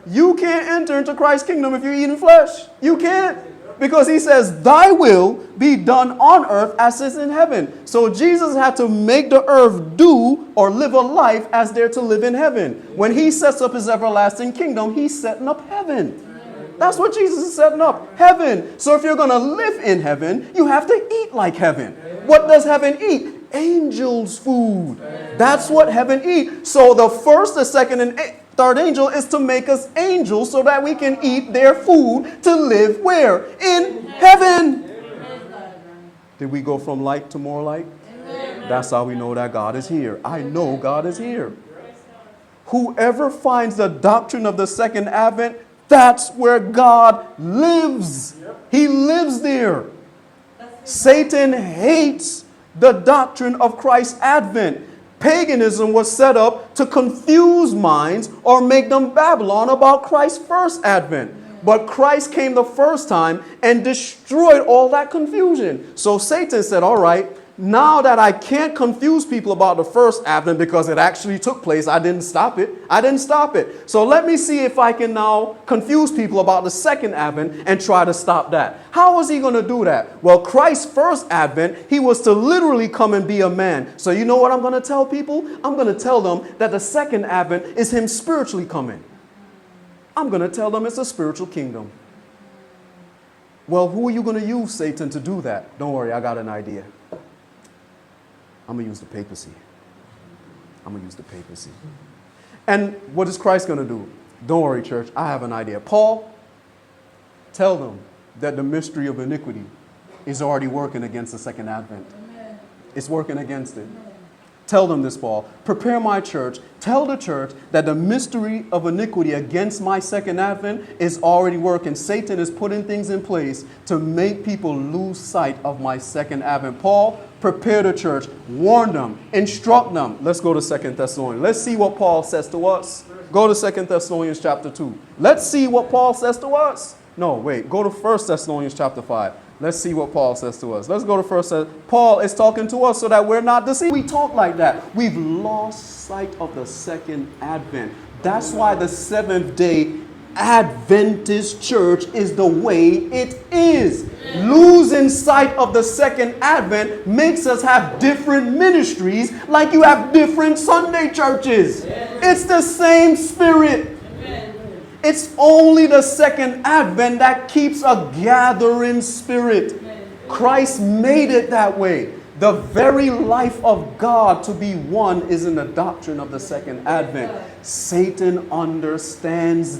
you can't enter into Christ's kingdom if you're eating flesh. You can't. Because he says, thy will be done on earth as is in heaven. So Jesus had to make the earth do or live a life as they're to live in heaven. When he sets up his everlasting kingdom, he's setting up heaven. That's what Jesus is setting up, heaven. So if you're going to live in heaven, you have to eat like heaven. What does heaven eat? Angels' food. That's what heaven eats. So the first, the second, and third angel is to make us angels so that we can eat their food to live where? In heaven. Did we go from light to more light? That's how we know that God is here. I know God is here. Whoever finds the doctrine of the second advent, that's where God lives. He lives there. Satan hates the doctrine of Christ's advent. Paganism was set up to confuse minds or make them Babylon about Christ's first advent. But Christ came the first time and destroyed all that confusion. So Satan said, all right, now that I can't confuse people about the first advent because it actually took place, I didn't stop it. So let me see if I can now confuse people about the second advent and try to stop that. How was he going to do that? Well, Christ's first advent, he was to literally come and be a man. So you know what I'm going to tell people? I'm going to tell them that the second advent is him spiritually coming. I'm going to tell them it's a spiritual kingdom. Well, who are you going to use, Satan, to do that? Don't worry, I got an idea. I'm going to use the papacy. And what is Christ going to do? Don't worry, church. I have an idea. Paul, tell them that the mystery of iniquity is already working against the second advent. Amen. It's working against it. Amen. Tell them this, Paul. Prepare my church. Tell the church that the mystery of iniquity against my second advent is already working. Satan is putting things in place to make people lose sight of my second advent. Paul, prepare the church. Warn them. Instruct them. Let's go to 2 Thessalonians. Let's see what Paul says to us. Go to 2 Thessalonians chapter 2. Let's see what Paul says to us. No, wait. Go to 1 Thessalonians chapter 5. Let's see what Paul says to us. Let's go to 1 Thessalonians. Paul is talking to us so that we're not deceived. We talk like that. We've lost sight of the second advent. That's why the Seventh-day Adventist church is the way it is. Losing sight of the second advent makes us have different ministries like you have different Sunday churches. It's the same spirit. It's only the second advent that keeps a gathering spirit. Christ made it that way. The very life of God to be one is in the doctrine of the second advent. Satan understands